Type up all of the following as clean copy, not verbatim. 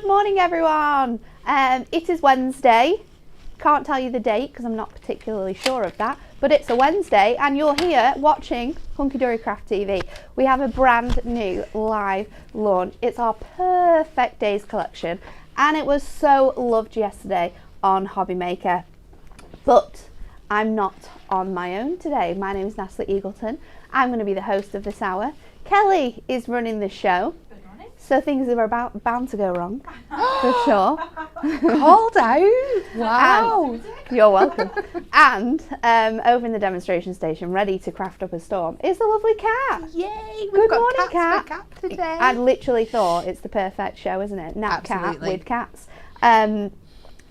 Good morning, everyone. It is Wednesday. Can't tell you the date because I'm not particularly sure of that, but it's a Wednesday and you're here watching Hunky Dory Craft TV. We have a brand new live launch. It's our Purr-fect Days collection and it was so loved yesterday on Hobby Maker. But I'm not on my own today. My name is Natalie Eagleton. I'm going to be the host of this hour. Kelly is running the show. So things are bound to go wrong, for sure. Called out. Wow. And, you're welcome. And over in the demonstration station, ready to craft up a storm, is the lovely Cat. Yay. Good morning, Cat. Cat today. I literally thought it's the perfect show, isn't it? Nat Cat with cats.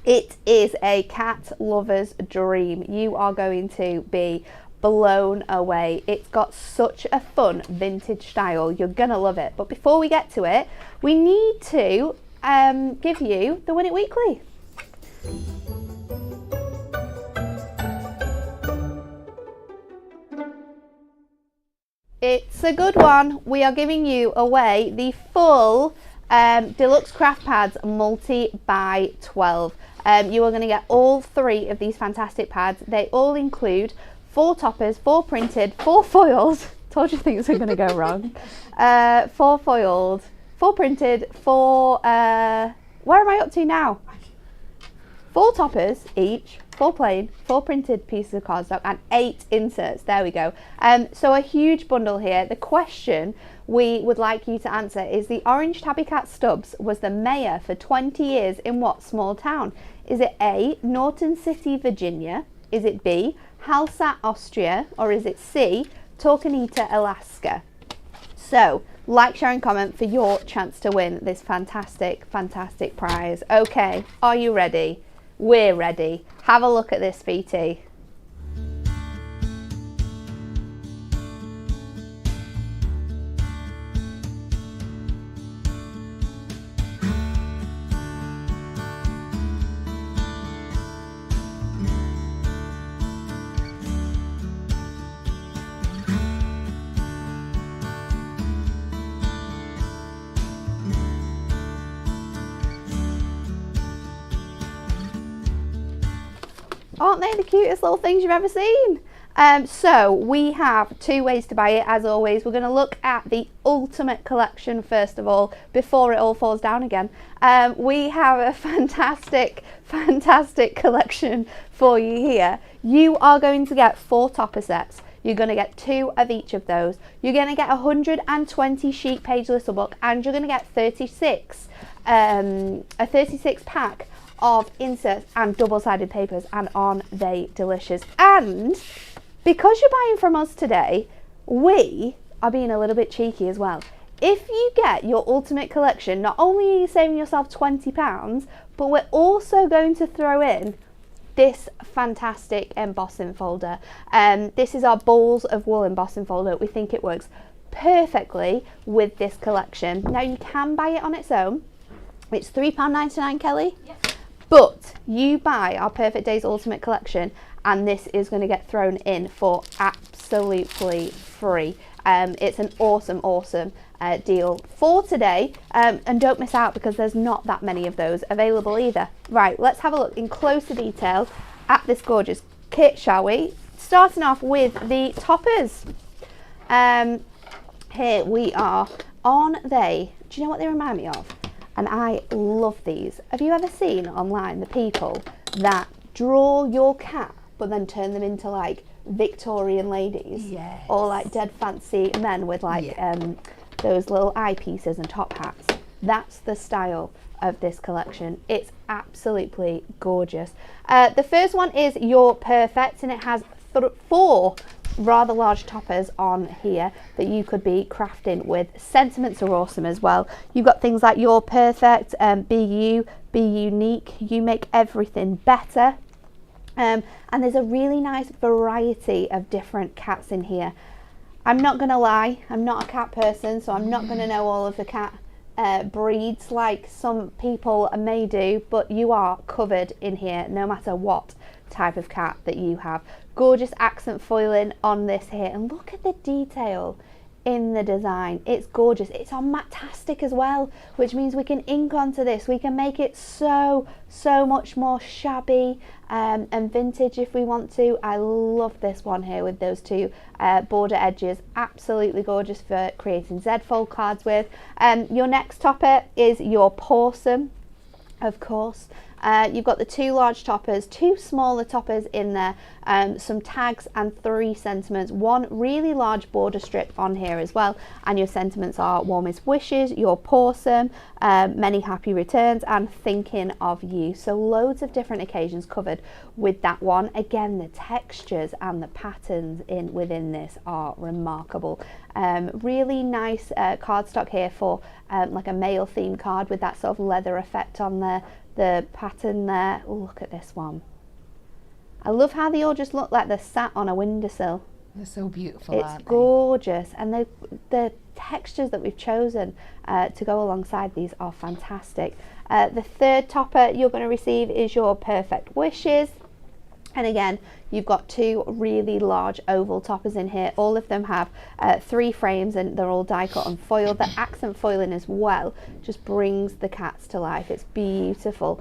It is a cat lover's dream. You are going to be blown away. It's got such a fun vintage style. You're gonna love it. But before we get to it, we need to give you the Win It Weekly. It's a good one. We are giving you away the full Deluxe Craft Pads multi by 12. You are going to get all 3 of these fantastic pads. They all include 4 toppers, 4 printed, 4 foiled. Told you things were going to go wrong. 4 foiled, 4 printed, 4. Where am I up to now? 4 toppers each, 4 plain, 4 printed pieces of cardstock, and 8 inserts. There we go. So a huge bundle here. The question we would like you to answer is: the orange tabby cat Stubbs was the mayor for 20 years in what small town? Is it A, Norton City, Virginia? Is it B, Hallstatt, Austria? Or is it C, Talkeetna, Alaska? So, like, share and comment for your chance to win this fantastic, fantastic prize. Okay, are you ready? We're ready. Have a look at this, VT. Aren't they the cutest little things you've ever seen? So we have 2 ways to buy it. As always, we're going to look at the ultimate collection first of all, before it all falls down again. We have a fantastic collection for you here. You are going to get 4 topper sets. You're going to get 2 of each of those. You're going to get a 120 sheet page little book, and you're going to get a 36 pack of inserts and double-sided papers, and aren't they delicious? And because you're buying from us today, we are being a little bit cheeky as well. If you get your ultimate collection, not only are you saving yourself £20, but we're also going to throw in this fantastic embossing folder. This is our Balls of Wool embossing folder. We think it works perfectly with this collection. Now, you can buy it on its own. It's £3.99, Kelly. Yes. But you buy our Purr-fect Days Ultimate Collection and this is going to get thrown in for absolutely free. It's an awesome deal for today, and don't miss out because there's not that many of those available either. Right, let's have a look in closer detail at this gorgeous kit, shall we? Starting off with the toppers. Here we are. Do you know what they remind me of? And I love these. Have you ever seen online the people that draw your cat but then turn them into like Victorian ladies? Yes. Or like dead fancy men with like those little eyepieces and top hats. That's the style of this collection. It's absolutely gorgeous. The first one is your Purr-fect, and it has 4 rather large toppers on here that you could be crafting with. Sentiments are awesome as well. You've got things like your Purr-fect, be you, be unique, you make everything better, and there's a really nice variety of different cats in here. I'm not gonna lie, I'm not a cat person, so I'm not gonna know all of the cat breeds like some people may do, but you are covered in here no matter what type of cat that you have. Gorgeous accent foiling on this here, and look at the detail in the design. It's gorgeous. It's on Matastic as well, which means we can ink onto this. We can make it so much more shabby and vintage if we want to. I love this one here with those two border edges. Absolutely gorgeous for creating Z-fold cards with. Your next topper is your Purr-fect, of course. You've got the two large toppers, two smaller toppers in there, some tags and 3 sentiments, one really large border strip on here as well, and your sentiments are warmest wishes, your Purr-fect, many happy returns, and thinking of you. So loads of different occasions covered with that one. Again, the textures and the patterns within this are remarkable. Really nice cardstock here for like a male theme card with that sort of leather effect on there. The pattern there, oh, look at this one. I love how they all just look like they're sat on a windowsill. They're so beautiful, aren't they? It's gorgeous, and the textures that we've chosen to go alongside these are fantastic. The third topper you're going to receive is your Purr-fect Wishes. And again, you've got two really large oval toppers in here. All of them have 3 frames, and they're all die cut and foiled. The accent foiling as well just brings the cats to life. It's beautiful.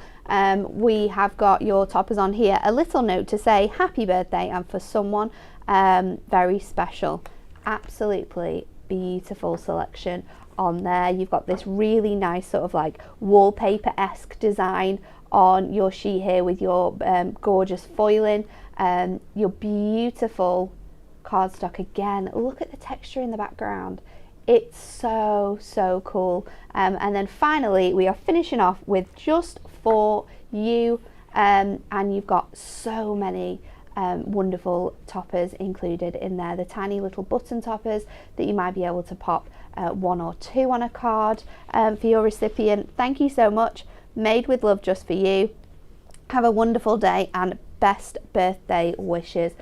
We have got your toppers on here. A little note to say happy birthday, and for someone very special. Absolutely beautiful selection on there. You've got this really nice sort of like wallpaper-esque design on your sheet here with your gorgeous foiling, your beautiful cardstock. Again, look at the texture in the background. It's so cool. And then finally we are finishing off with just for you, and you've got so many wonderful toppers included in there. The tiny little button toppers that you might be able to pop 1 or 2 on a card for your recipient. Thank you so much. Made with love just for you. Have a wonderful day and best birthday wishes.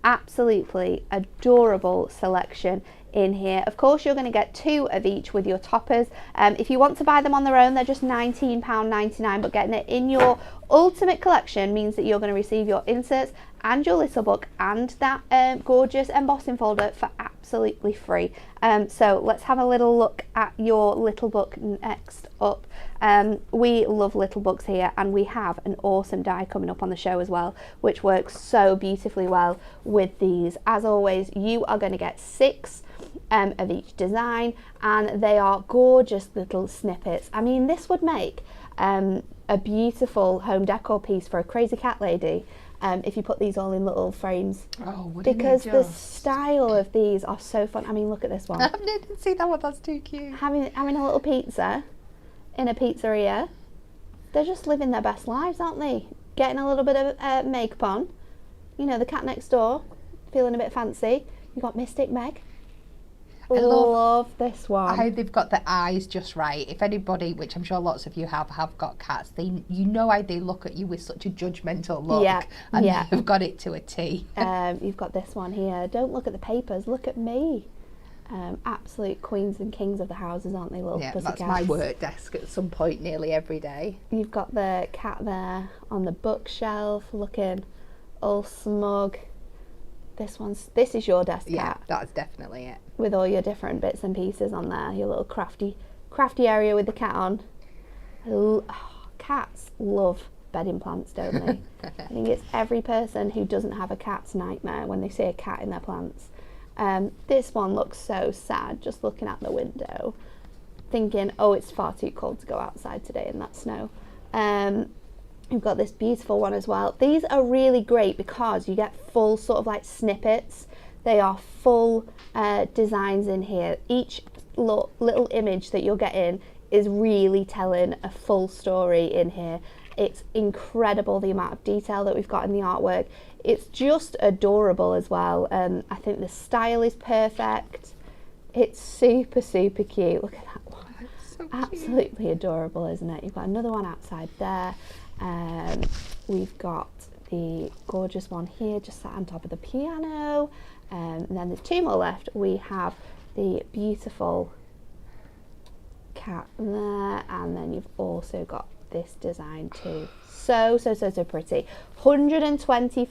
Absolutely adorable selection in here. Of course, you're going to get 2 of each with your toppers. If you want to buy them on their own, they're just £19.99, but getting it in your ultimate collection means that you're going to receive your inserts and your little book and that gorgeous embossing folder for absolutely free. So let's have a little look at your little book next up. We love little books here, and we have an awesome die coming up on the show as well, which works so beautifully well with these. As always, you are going to get 6 of each design, and they are gorgeous little snippets. I mean, this would make a beautiful home decor piece for a crazy cat lady. If you put these all in little frames, because the style of these are so fun. I mean, look at this one. I didn't see that one. That's too cute. Having a little pizza in a pizzeria. They're just living their best lives, aren't they? Getting a little bit of makeup on. You know, the cat next door, feeling a bit fancy. You got Mystic Meg. I love this one. How they've got the eyes just right. If anybody, which I'm sure lots of you have got cats, you know how they look at you with such a judgmental look. Yeah, and they've got it to a T. You've got this one here. Don't look at the papers, look at me. Absolute queens and kings of the houses, aren't they, little pussycats? That's my work desk at some point nearly every day. You've got the cat there on the bookshelf looking all smug. This is your desk cat. Yeah, that's definitely it. With all your different bits and pieces on there, your little crafty area with the cat on. Cats love bedding plants, don't they? I think it's every person who doesn't have a cat's nightmare when they see a cat in their plants. This one looks so sad, just looking out the window, thinking, oh, it's far too cold to go outside today in that snow. You've got this beautiful one as well. These are really great because you get full sort of like snippets. They are full designs in here. Each little image that you're getting is really telling a full story in here. It's incredible the amount of detail that we've got in the artwork. It's just adorable as well. I think the style is perfect. It's super cute. Look at that one. That's so Absolutely cute. Adorable, isn't it? You've got another one outside there. We've got the gorgeous one here just sat on top of the piano, and then there's 2 more left. We have the beautiful cat there, and then you've also got this design too. So pretty. 120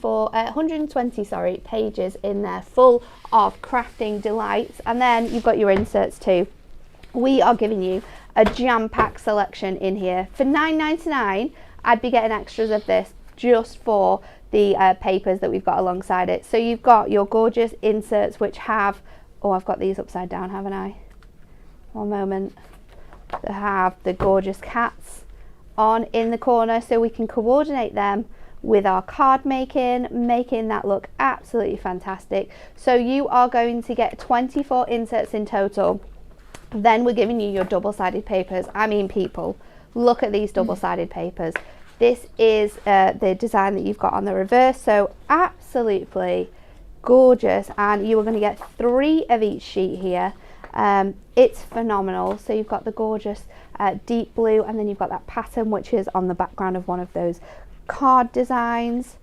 pages in there, full of crafting delights. And then you've got your inserts too. We are giving you a jam-packed selection in here. For $9.99, I'd be getting extras of this just for the papers that we've got alongside it. So you've got your gorgeous inserts which have, oh, I've got these upside down, haven't I? One moment. They have the gorgeous cats on in the corner, so we can coordinate them with our card making that look absolutely fantastic. So you are going to get 24 inserts in total. Then we're giving you your double-sided papers. I mean, people, look at these double-sided papers. This is the design that you've got on the reverse, so absolutely gorgeous. And you are going to get 3 of each sheet here. It's phenomenal. So you've got the gorgeous deep blue, and then you've got that pattern which is on the background of one of those card designs.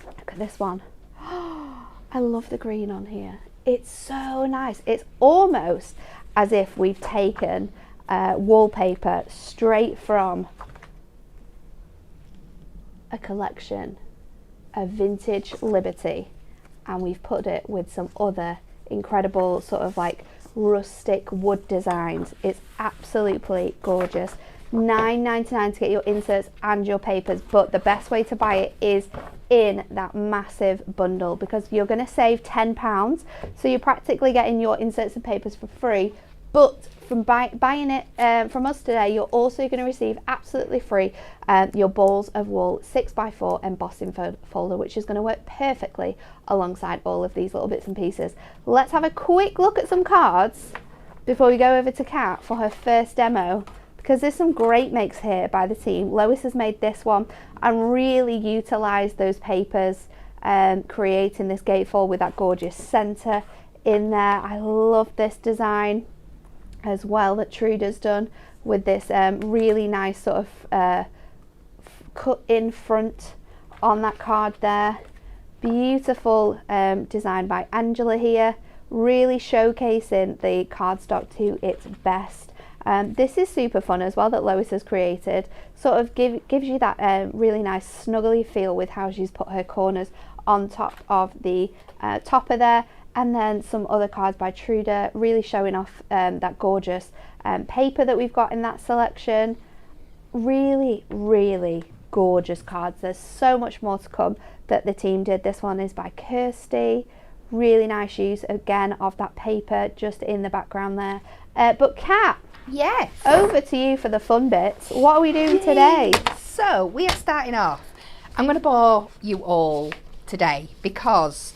Look at this one. I love the green on here. It's so nice. It's almost as if we've taken wallpaper straight from a collection of vintage Liberty, and we've put it with some other incredible sort of like rustic wood designs. It's absolutely gorgeous. $9.99 to get your inserts and your papers, but the best way to buy it is in that massive bundle, because you're going to save £10, so you're practically getting your inserts and papers for free. But from buying it from us today, you're also going to receive absolutely free your balls of wool 6x4 embossing folder, which is going to work perfectly alongside all of these little bits and pieces. Let's have a quick look at some cards before we go over to Kat for her first demo, because there's some great makes here by the team. Lois has made this one and really utilised those papers, creating this gatefold with that gorgeous centre in there. I love this design as well that Trude's done with this really nice sort of cut in front on that card there. Beautiful design by Angela here, really showcasing the cardstock to its best. This is super fun as well that Lois has created, sort of gives you that really nice snuggly feel with how she's put her corners on top of the topper there. And then some other cards by Trude, really showing off that gorgeous paper that we've got in that selection. Really, really gorgeous cards. There's so much more to come that the team did. This one is by Kirsty. Really nice use, again, of that paper just in the background there. But Kat, yes, over to you for the fun bits. What are we doing today? So we are starting off. I'm going to bore you all today, because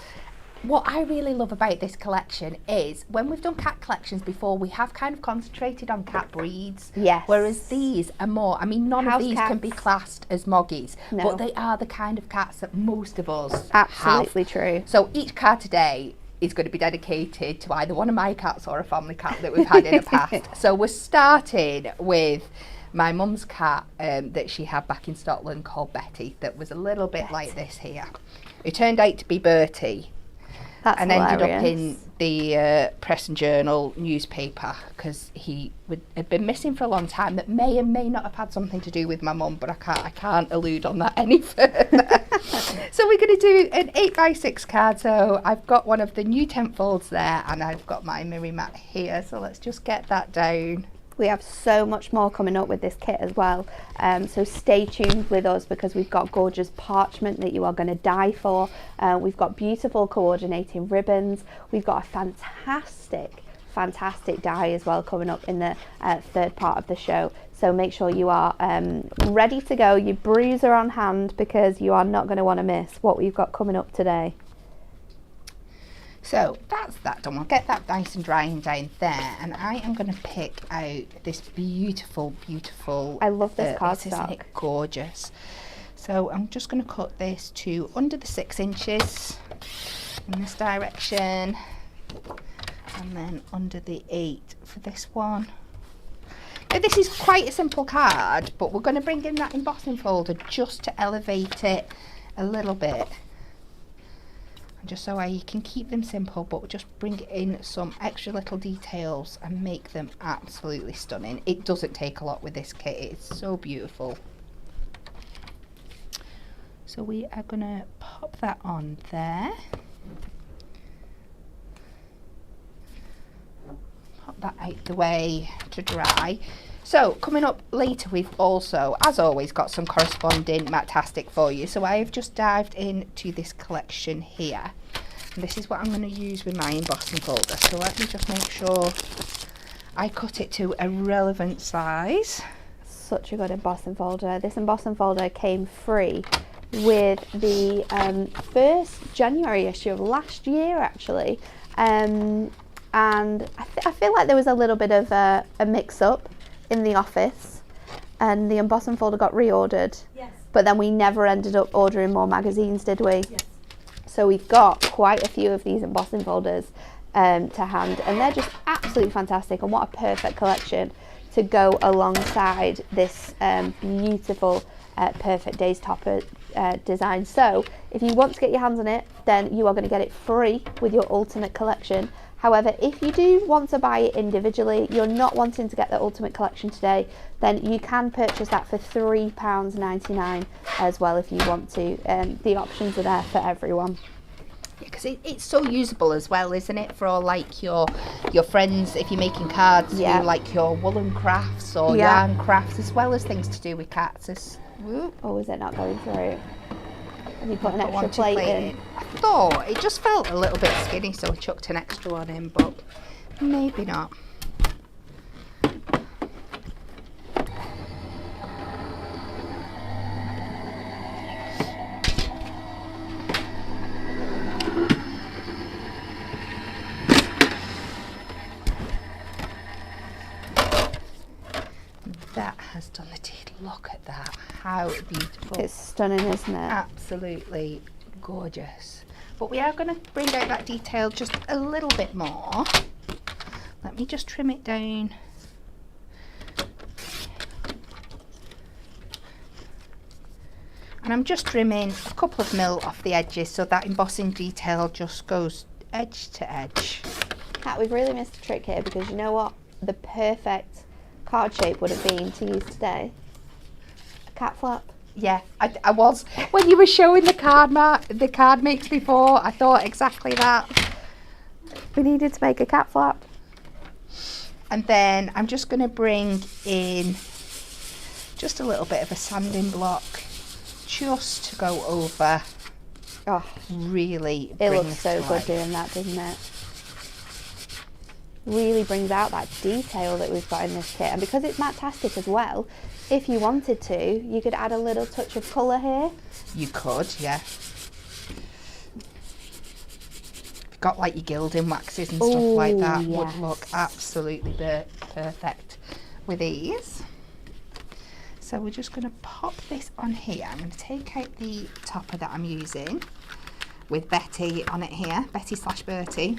what I really love about this collection is when we've done cat collections before, we have kind of concentrated on cat breeds. Yes. Whereas these are more, I mean, none of these can be classed as moggies, No. but they are the kind of cats that most of us Absolutely have. true. So each card today is going to be dedicated to either one of my cats or a family cat that we've had in the past. So we're starting with my mum's cat that she had back in Scotland called Betty, that was a little bit like this here. It turned out to be Bertie. That's and hilarious. Ended up in the Press and Journal newspaper, because he had been missing for a long time. That may and may not have had something to do with my mum, but I can't allude on that any further. So we're going to do an 8x6 card. So I've got one of the new tent folds there, and I've got my mirror mat here. So let's just get that down. We have so much more coming up with this kit as well, so stay tuned with us, because we've got gorgeous parchment that you are going to die for. We've got beautiful coordinating ribbons. We've got a fantastic die as well coming up in the third part of the show. So make sure you are ready to go, your bruiser on hand, because you are not going to want to miss what we've got coming up today. So that's that done. We'll get that nice and drying down there, and I am going to pick out this beautiful, I love this cardstock. Isn't it gorgeous? So I'm just going to cut this to under the 6 inches in this direction, and then under the 8 for this one. Now, this is quite a simple card, but we're going to bring in that embossing folder just to elevate it a little bit. just so you can keep them simple but just bring in some extra little details and make them absolutely stunning. It doesn't take a lot with this kit, it's so beautiful. So we are going to pop that on there. Pop that out the way to dry. So coming up later, we've also, as always, got some corresponding Matastic for you. So I've just dived into this collection here. And this is what I'm going to use with my embossing folder. So let me just make sure I cut it to a relevant size. Such a good embossing folder. This embossing folder came free with the first January issue of last year, actually. And I feel like there was a little bit of a mix-up in the office, and the embossing folder got reordered. Yes. But then we never ended up ordering more magazines, did we? Yes. So we've got quite a few of these embossing folders to hand, and they're just absolutely fantastic, and what a perfect collection to go alongside this beautiful Purr-fect Days topper design. So if you want to get your hands on it, then you are going to get it free with your ultimate collection. However, if you do want to buy it individually, you're not wanting to get the ultimate collection today, then you can purchase that for £3.99 as well if you want to. The options are there for everyone. Because it's so usable as well, isn't it, for all like your friends, if you're making cards, do like your woolen crafts or yarn crafts, as well as things to do with cats. Oh, is it not going through? Have you put an extra plate in? I thought it just felt a little bit skinny, so I chucked an extra one in, but maybe not. That has done the deed. Look at that. How beautiful. It's stunning, isn't it? Absolutely gorgeous. But we are going to bring out that detail just a little bit more. Let me just trim it down. And I'm just trimming a couple of mil off the edges so that embossing detail just goes edge to edge. Kat, we've really missed a trick here, because you know what the perfect card shape would have been to use today? A cat flap. Yeah, I was. When you were showing the card makes before, I thought exactly that. We needed to make a cat flap. And then I'm just going to bring in just a little bit of a sanding block just to go over. Oh, really. It looks so good doing that, doesn't it? Really brings out that detail that we've got in this kit, and because it's Matastic as well, if you wanted to, you could add a little touch of colour here. You could, yeah. You've got like your gilding waxes and stuff like that. Yes. Would look absolutely perfect with these. So we're just going to pop this on here. I'm going to take out the topper that I'm using with Betty on it here, Betty/Bertie.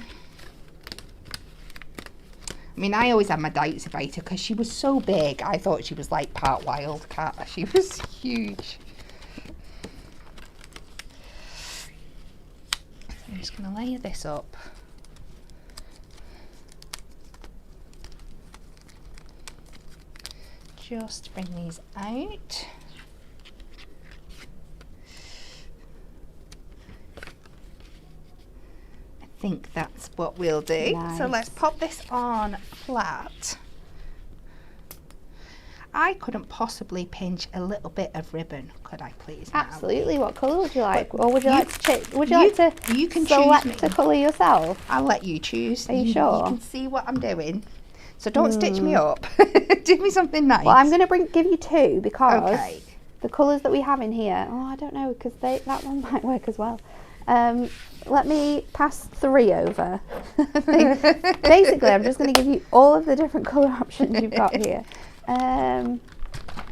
I mean, I always had my doubts about her because she was so big. I thought she was like part wild cat. She was huge. So I'm just going to layer this up. Just bring these out. I think that's what we'll do. Nice. So let's pop this on flat. I couldn't possibly pinch a little bit of ribbon, could I please? Now? Absolutely. What colour would you like? But Or would you like to you can select choose a colour yourself? I'll let you choose. Are you sure? You can see what I'm doing. So don't stitch me up. Do me something nice. Well, I'm going to give you two, because Okay. the colours that we have in here, I don't know, because that one might work as well. Let me pass three over. Basically, I'm just going to give you all of the different colour options you've got here.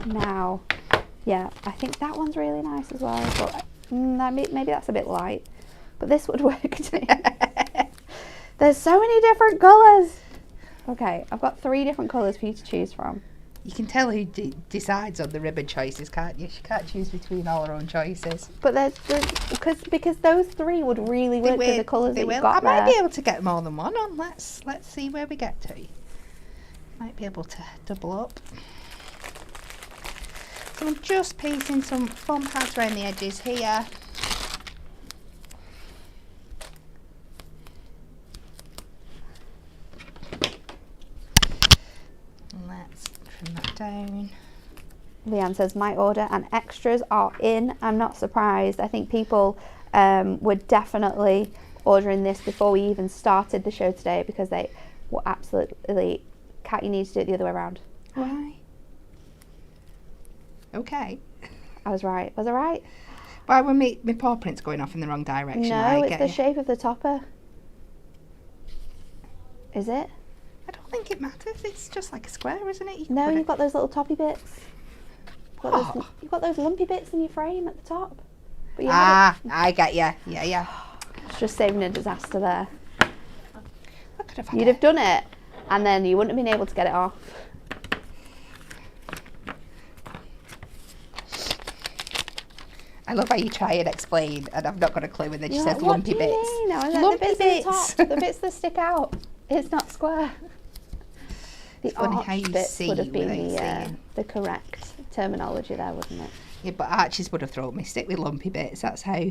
Now, yeah, I think that one's really nice as well, but maybe that's a bit light, but this would work too. There's so many different colours. Okay, I've got 3 different colours for you to choose from. You can tell who decides on the ribbon choices, can't you? She can't choose between all her own choices. But because those three would really work with the colours that you've got there. I might be able to get more than one on. Let's see where we get to. Might be able to double up. So I'm just pasting some foam pads around the edges here. Let's trim that down. Leanne says, my order and extras are in. I'm not surprised. I think people were definitely ordering this before we even started the show today because they were absolutely... Kat, you need to do it the other way around. Why? Okay. I was right. Was I right? Why were my paw prints going off in the wrong direction? No, it's the shape of the topper. Is it? I don't think it matters. It's just like a square, isn't it? No, you've got those little toppy bits. You've got those lumpy bits in your frame at the top. But I get you. Yeah. It's just saving a disaster there. I could have You'd have done it, and then you wouldn't have been able to get it off. I love how you try and explain, and I've not got a clue, and then she says like, lumpy bits. Mean? I was lumpy like, the bits at the top, the bits that stick out. It's not square. It's funny how you bits see would have been the the correct terminology there, wouldn't it? Yeah, but arches would have thrown me. Stick with lumpy bits. That's how.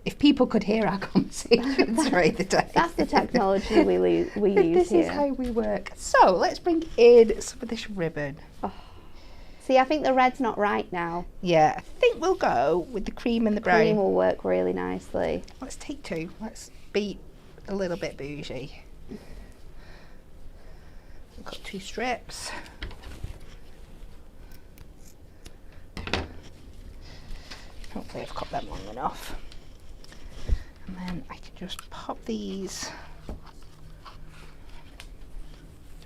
If people could hear our conversations throughout the day. That's the technology we use This here. is how we work. So let's bring in some of this ribbon. Oh. See, I think the red's not right now. Yeah, I think we'll go with the cream and the brown. Cream will work really nicely. Let's take two. Let's be a little bit bougie. We've got 2 strips. Hopefully I've cut them long enough. And then I can just pop these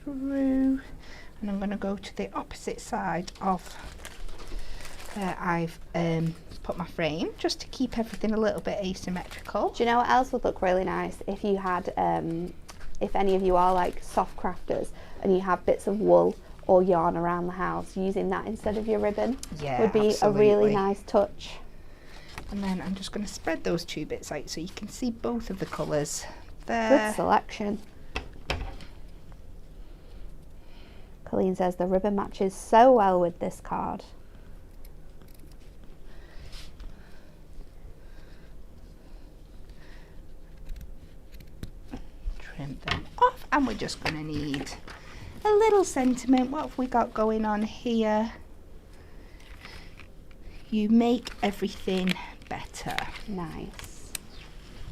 through, and I'm going to go to the opposite side of where I've put my frame, just to keep everything a little bit asymmetrical. Do you know what else would look really nice? If you had, if any of you are like soft crafters and you have bits of wool or yarn around the house, using that instead of your ribbon would be absolutely. a really nice touch. And then I'm just going to spread those 2 bits out so you can see both of the colours there. Good selection. Colleen says the ribbon matches so well with this card. Trim them off, and we're just going to need a little sentiment. What have we got going on here? You make everything better. Nice.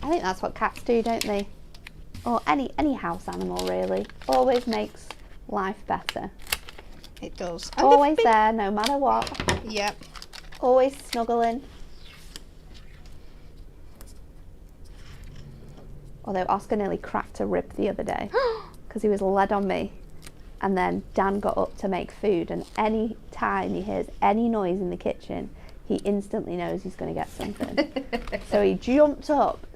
I think that's what cats do, don't they? Or any house animal really. Always makes life better. It does. And always there, no matter what. Yep. Always snuggling. Although Oscar nearly cracked a rib the other day because he was led on me, and then Dan got up to make food, and any time he hears any noise in the kitchen, he instantly knows he's going to get something. So he jumped up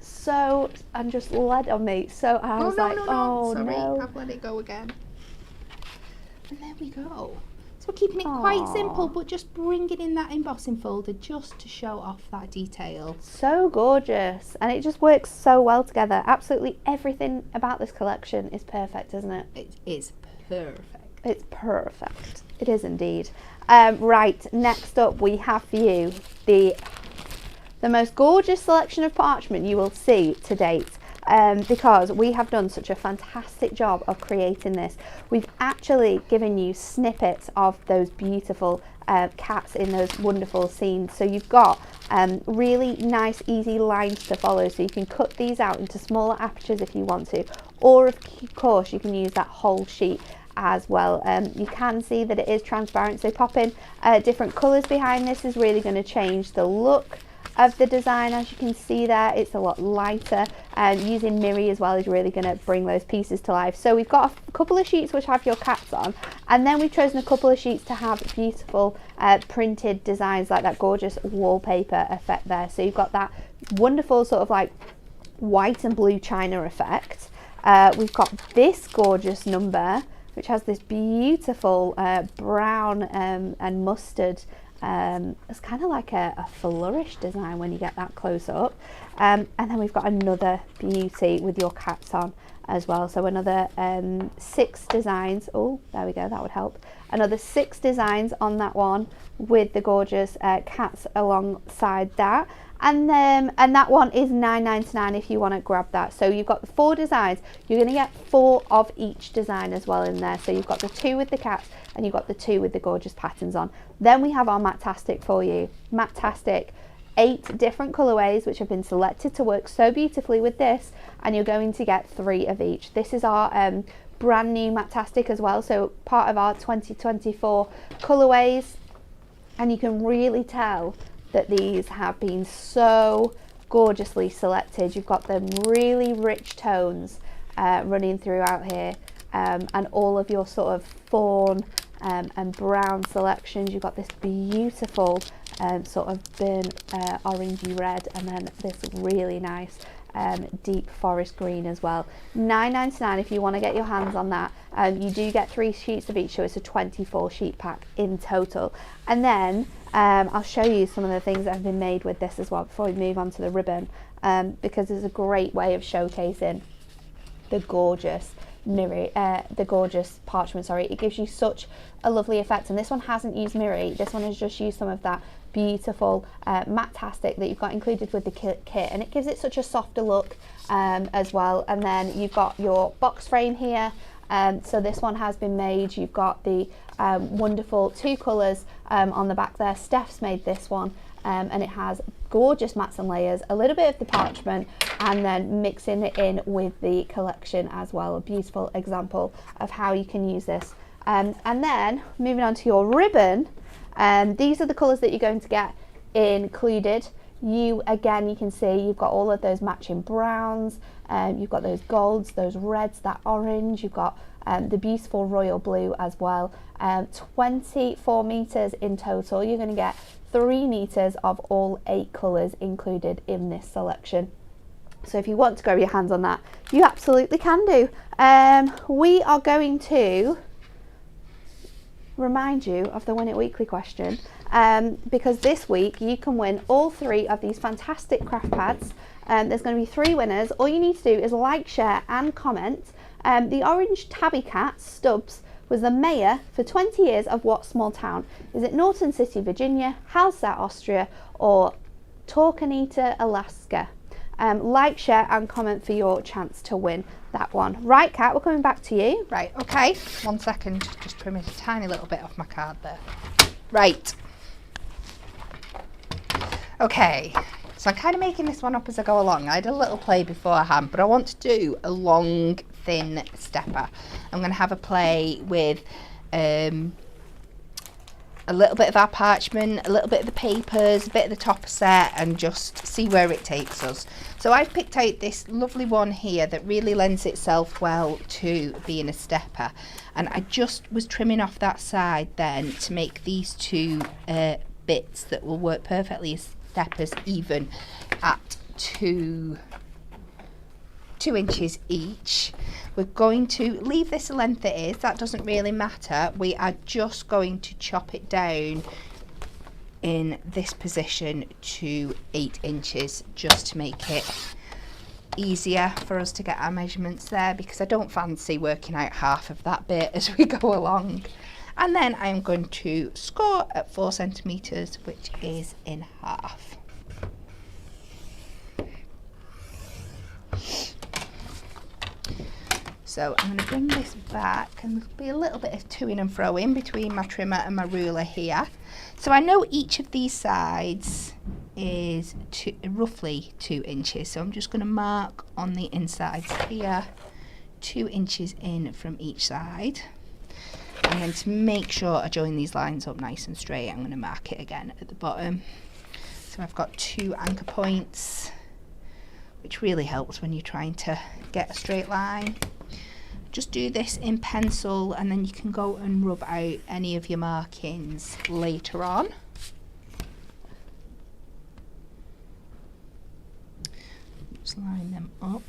and just led on me. So I was Sorry, no. I've let it go again. And there we go. So we're keeping it quite simple, but just bringing in that embossing folder just to show off that detail. So gorgeous, and it just works so well together. Absolutely everything about this collection is perfect, isn't it? It is perfect. It's perfect. It is indeed. Right, next up we have for you the most gorgeous selection of parchment you will see to date. Because we have done such a fantastic job of creating this. We've actually given you snippets of those beautiful cats in those wonderful scenes. So you've got really nice, easy lines to follow. So you can cut these out into smaller apertures if you want to, or of course you can use that whole sheet as well. You can see that it is transparent, so popping different colours behind this is really going to change the look of the design. As you can see there, it's a lot lighter, and using Miri as well is really going to bring those pieces to life. So we've got a couple of sheets which have your cats on, and then we've chosen a couple of sheets to have beautiful printed designs like that gorgeous wallpaper effect there. So you've got that wonderful sort of like white and blue china effect. We've got this gorgeous number which has this beautiful brown and mustard. It's kind of like a flourish design when you get that close up. And then we've got another beauty with your cats on as well. So another 6 designs. Oh, there we go, that would help. Another 6 designs on that one with the gorgeous cats alongside that. And that one is $9.99 if you want to grab that. So you've got the 4 designs. You're going to get 4 of each design as well in there. So you've got the 2 with the cats and you've got the 2 with the gorgeous patterns on. Then we have our Matte-tastic for you. Matte-tastic, 8 different colorways which have been selected to work so beautifully with this, and you're going to get 3 of each. This is our brand new Matte-tastic as well, so part of our 2024 colorways, and you can really tell that these have been so gorgeously selected. You've got them really rich tones running throughout here, and all of your sort of fawn and brown selections. You've got this beautiful sort of burnt orangey red, and then this really nice deep forest green as well. $9.99 if you want to get your hands on that. You do get 3 sheets of each, so it's a 24 sheet pack in total. And then I'll show you some of the things that have been made with this as well before we move on to the ribbon, because it's a great way of showcasing the gorgeous parchment. Sorry, it gives you such a lovely effect, and this one hasn't used mirror. This one has just used some of that beautiful Matte-tastic that you've got included with the kit, and it gives it such a softer look as well. And then you've got your box frame here. So this one has been made. You've got the wonderful 2 colours on the back there. Steph's made this one, and it has gorgeous mats and layers, a little bit of the parchment, and then mixing it in with the collection as well. A beautiful example of how you can use this. And then moving on to your ribbon, these are the colours that you're going to get included. You can see you've got all of those matching browns, you've got those golds, those reds, that orange, you've got the beautiful royal blue as well. 24 meters in total. You're going to get 3 meters of all 8 colours included in this selection. So if you want to grab your hands on that, you absolutely can do. We are going to remind you of the Win It Weekly question, because this week you can win all 3 of these fantastic craft pads. There's going to be 3 winners. All you need to do is like, share and comment. The orange tabby cat, Stubbs, was the mayor for 20 years of what small town? Is it Norton City, Virginia, Hallstatt, Austria, or Torqueneeta, Alaska? Like, share and comment for your chance to win that one. Right, Kat, we're coming back to you. Right, okay, 1 second, just trimming a tiny little bit off my card there. Right. Okay, so I'm kind of making this one up as I go along. I had a little play beforehand, but I want to do a long, thin stepper. I'm going to have a play with a little bit of our parchment, a little bit of the papers, a bit of the topper set, and just see where it takes us. So I've picked out this lovely one here that really lends itself well to being a stepper, and I just was trimming off that side then to make these 2 bits that will work perfectly as steppers, even at 2 inches each. We're going to leave this the length it is, that doesn't really matter. We are just going to chop it down in this position to 8 inches just to make it easier for us to get our measurements there, because I don't fancy working out half of that bit as we go along. And then I'm going to score at 4 centimeters, which is in half. So I'm going to bring this back, and there'll be a little bit of to-ing and fro-ing between my trimmer and my ruler here. So I know each of these sides is roughly 2 inches, so I'm just going to mark on the insides here 2 inches in from each side. And then to make sure I join these lines up nice and straight, I'm going to mark it again at the bottom. So I've got 2 anchor points, which really helps when you're trying to get a straight line. Just do this in pencil, and then you can go and rub out any of your markings later on. Just line them up.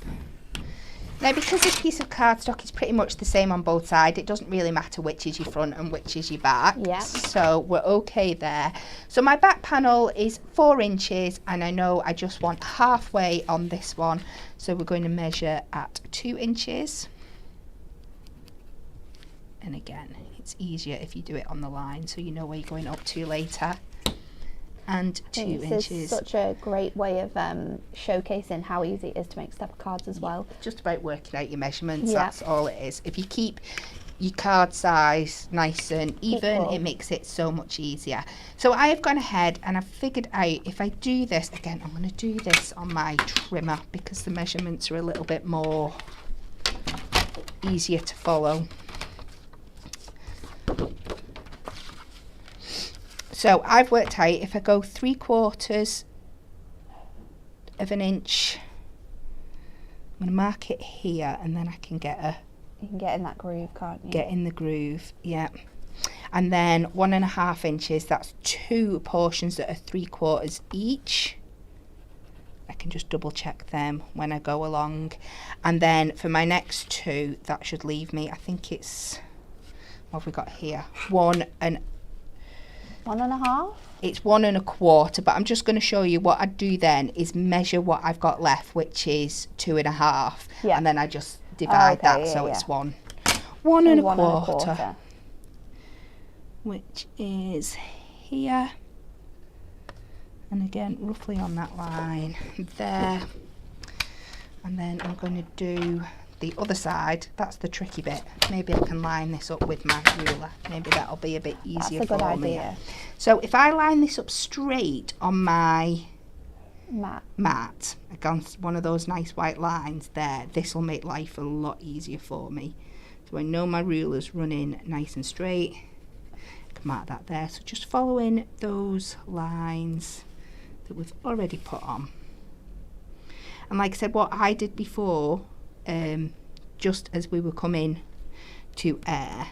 Now, because this piece of cardstock is pretty much the same on both sides, it doesn't really matter which is your front and which is your back. Yeah. So we're okay there. So my back panel is 4 inches, and I know I just want halfway on this one. So we're going to measure at 2 inches. And again, it's easier if you do it on the line, so you know where you're going up to later. And 2 inches. This is such a great way of showcasing how easy it is to make step cards as well. Just about working out your measurements, Yeah. that's all it is. If you keep your card size nice and even, Equal. it makes it so much easier. So I have gone ahead and I've figured out if I do this, again, I'm going to do this on my trimmer because the measurements are a little bit more easier to follow. So I've worked out if I go 3/4 of an inch, I'm going to mark it here, and then I can get You can get in that groove, can't you? in the groove, yeah. And then 1.5 inches, that's 2 portions that are 3/4 each. I can just double check them when I go along. And then for my next 2, that should leave me, I think it's, what have we got here? 1.5. It's 1 1/4, but I'm just going to show you what I do then is measure what I've got left, which is 2.5, Yeah. and then I just divide that, so it's 1 1/4, which is here, and again roughly on that line there. And then I'm going to do the other side. That's the tricky bit. Maybe I can line this up with my ruler. Maybe that'll be a bit easier That's a good for me. idea. So if I line this up straight on my mat against one of those nice white lines there, this will make life a lot easier for me. So I know my ruler's running nice and straight. I can mark that there. So just following those lines that we've already put on. And like I said, what I did before, just as we were coming to air,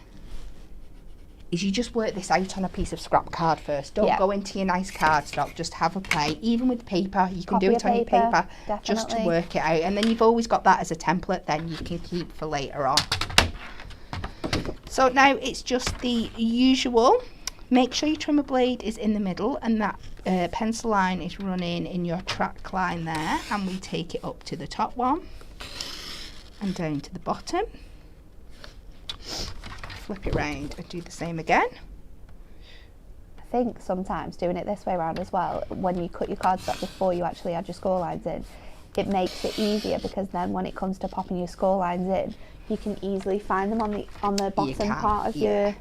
is you just work this out on a piece of scrap card first. Don't go into your nice cardstock, just have a play. Even with paper, you can do it on your paper, just to work it out. And then you've always got that as a template, then you can keep for later on. So now it's just the usual. Make sure your trimmer blade is in the middle and that pencil line is running in your track line there, and we take it up to the top one and down to the bottom. Flip it round and do the same again. I think sometimes doing it this way around as well, when you cut your cardstock before you actually add your score lines in, it makes it easier, because then when it comes to popping your score lines in, you can easily find them on the bottom part of your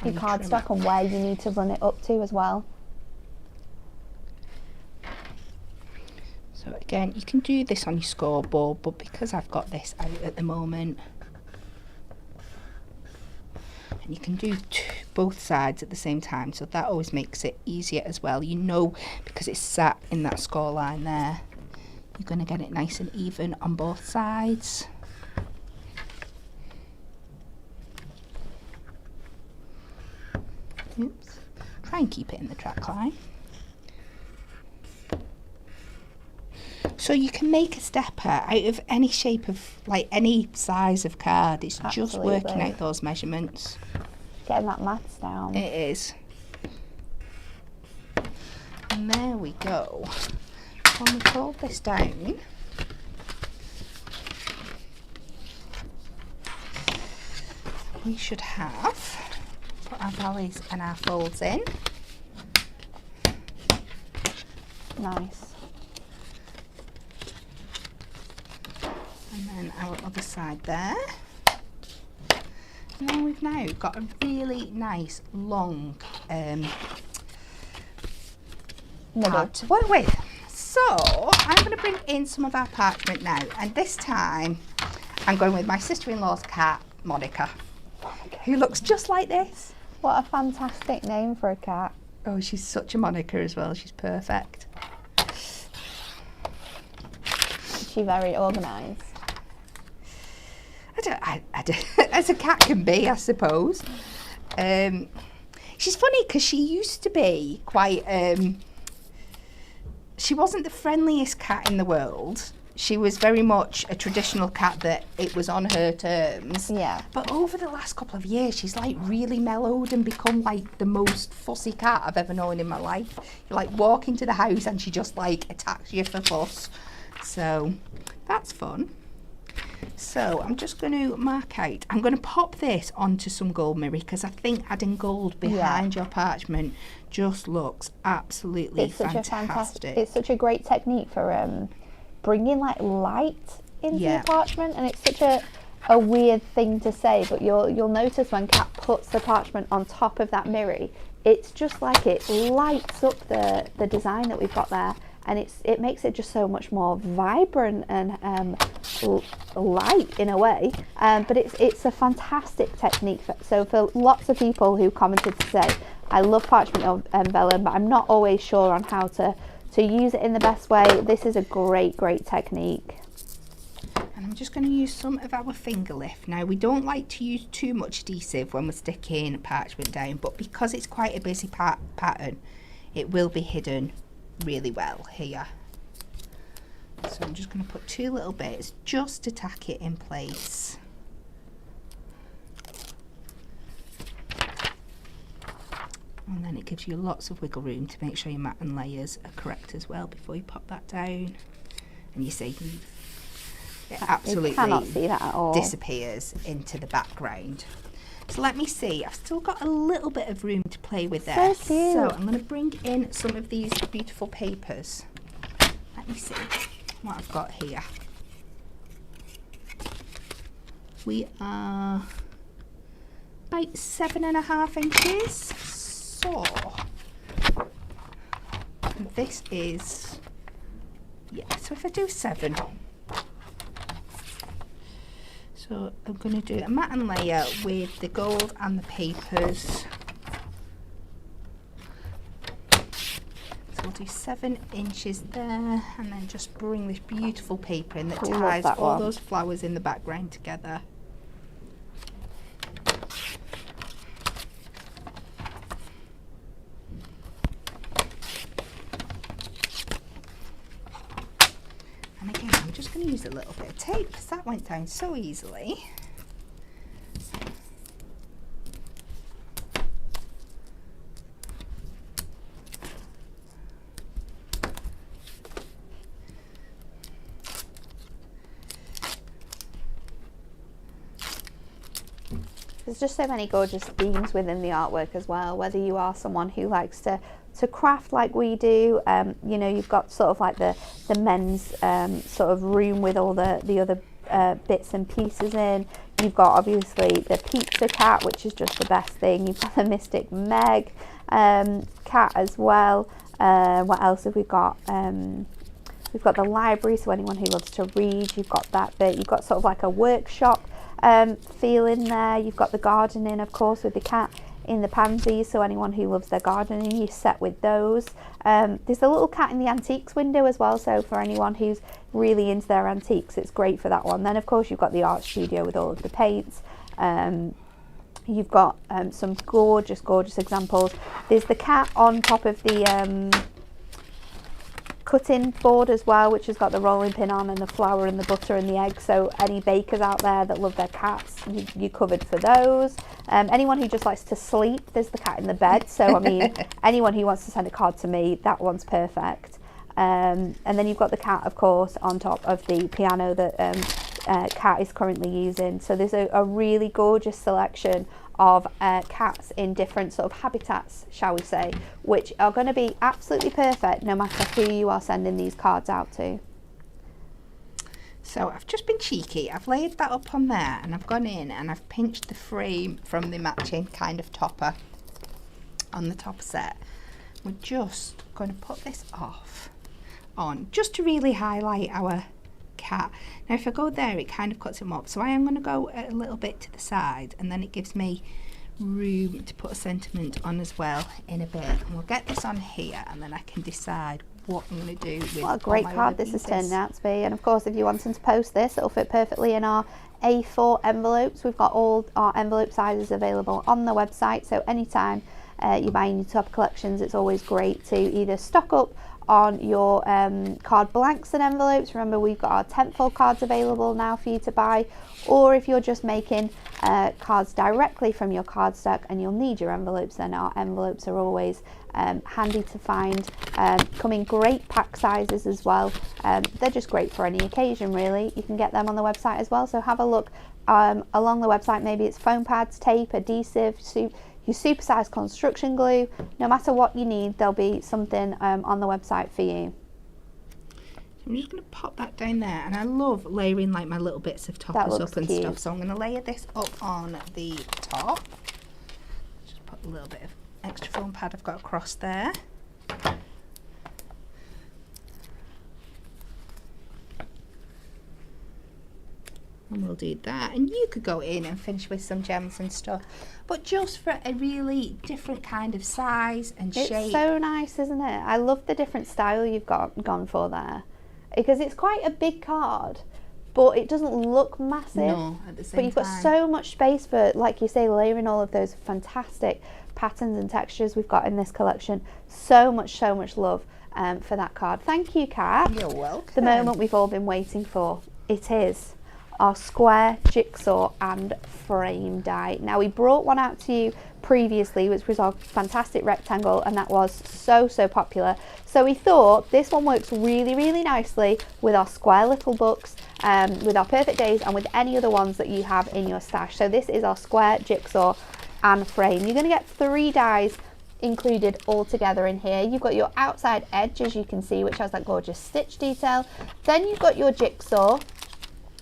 cardstock and where you need to run it up to as well. So again, you can do this on your scoreboard, but because I've got this out at the moment, and you can do both sides at the same time, so that always makes it easier as well. You know, because it's sat in that score line there, you're going to get it nice and even on both sides. Oops. Try and keep it in the track line. So you can make a stepper out of any shape of, like, any size of card. It's just working out those measurements. Getting that maths down. It is. And there we go. When we fold this down, we should have put our valleys and our folds in. Nice. And then our other side there. And then we've now got a really nice long card to work with. So I'm going to bring in some of our parchment now, and this time I'm going with my sister-in-law's cat, Monica, who looks just like this. What a fantastic name for a cat. Oh, she's such a Monica as well. She's perfect. Is she very organised? I don't, as a cat can be, I suppose. She's funny because she used to be quite, she wasn't the friendliest cat in the world. she was very much a traditional cat that it was on her terms. Yeah. But over the last couple of years, she's like really mellowed and become like the most fussy cat I've ever known in my life. You like walk into the house and she just like attacks you for fuss. So that's fun. So I'm just going to mark out, I'm going to pop this onto some gold mirror because I think adding gold behind your parchment just looks absolutely fantastic. It's such a great technique for bringing like light into your parchment, and it's such a weird thing to say, but you'll notice when Kat puts the parchment on top of that mirror, it's just like it lights up the design that we've got there. And it makes it just so much more vibrant and light in a way. But it's a fantastic technique. So for lots of people who commented to say, I love parchment vellum, but I'm not always sure on how to use it in the best way, this is a great technique. And I'm just going to use some of our finger lift. Now, we don't like to use too much adhesive when we're sticking parchment down, but because it's quite a busy pattern, it will be hidden really well here. So I'm just going to put 2 little bits just to tack it in place. And then it gives you lots of wiggle room to make sure your mat and layers are correct as well before you pop that down. And you see it absolutely cannot see that at all. Disappears into the background. So let me see, I've still got a little bit of room to play with there. So cute. So I'm going to bring in some of these beautiful papers. Let me see what I've got here. We are about 7.5 inches. So this is, so if I do 7. So I'm going to do a mat and layer with the gold and the papers. So we'll do 7 inches there, and then just bring this beautiful paper in that ties all those flowers in the background together. And again, I'm just going to use a little bit of tape because that went down so easily. There's just so many gorgeous themes within the artwork as well, whether you are someone who likes to craft like we do. You know, you've got sort of like the men's sort of room with all the other bits and pieces in. You've got obviously the pizza cat, which is just the best thing. You've got the Mystic Meg cat as well. What else have we got? We've got the library, so anyone who loves to read, you've got that bit. You've got sort of like a workshop feel in there. You've got the gardening, of course, with the cat in the pansies, so anyone who loves their gardening, you're set with those. There's a little cat in the antiques window as well, so for anyone who's really into their antiques, it's great for that one. Then of course you've got the art studio with all of the paints. You've got some gorgeous examples. There's the cat on top of the cutting board as well, which has got the rolling pin on and the flour and the butter and the egg, so any bakers out there that love their cats, you're covered for those. Anyone who just likes to sleep, there's the cat in the bed, so I mean anyone who wants to send a card to me, that one's perfect. And then you've got the cat, of course, on top of the piano that Cat is currently using. So there's a really gorgeous selection of cats in different sort of habitats, shall we say, which are going to be absolutely perfect no matter who you are sending these cards out to. So I've just been cheeky, I've laid that up on there and I've gone in and I've pinched the frame from the matching kind of topper on the top set. We're just going to put this on just to really highlight our cat. Now if I go there, it kind of cuts him up, so I am going to go a little bit to the side, and then it gives me room to put a sentiment on as well in a bit. And we'll get this on here, and then I can decide what I'm going to do with what a great card this has turned out to be. And of course, if you want to post this, it'll fit perfectly in our A4 envelopes. We've got all our envelope sizes available on the website, so anytime you're buying your top collections, it's always great to either stock up on your card blanks and envelopes. Remember, we've got our 10th fold cards available now for you to buy, or if you're just making cards directly from your cardstock and you'll need your envelopes, then our envelopes are always handy to find. Come in great pack sizes as well. They're just great for any occasion, really. You can get them on the website as well, so have a look along the website. Maybe it's foam pads, tape, adhesive, your supersized construction glue. No matter what you need, there'll be something on the website for you. I'm just going to pop that down there, and I love layering like my little bits of toppers up and cute stuff, so I'm going to layer this up on the top. Just put a little bit of extra foam pad I've got across there. And we'll do that, and you could go in and finish with some gems and stuff, but just for a really different kind of size and shape. It's so nice, isn't it? I love the different style you've gone for there, because it's quite a big card, but it doesn't look massive. No, at the same but you've got so much space for, like you say, layering all of those fantastic patterns and textures we've got in this collection. So much love for that card. Thank you, Kat. You're welcome. The moment we've all been waiting for. It is our square jigsaw and frame die. Now, we brought one out to you previously, which was our fantastic rectangle, and that was so popular. So we thought this one works really nicely with our square little books, with our perfect days, and with any other ones that you have in your stash. So this is our square jigsaw and frame. You're going to get 3 dies included all together in here. You've got your outside edge, as you can see, which has that gorgeous stitch detail. Then you've got your jigsaw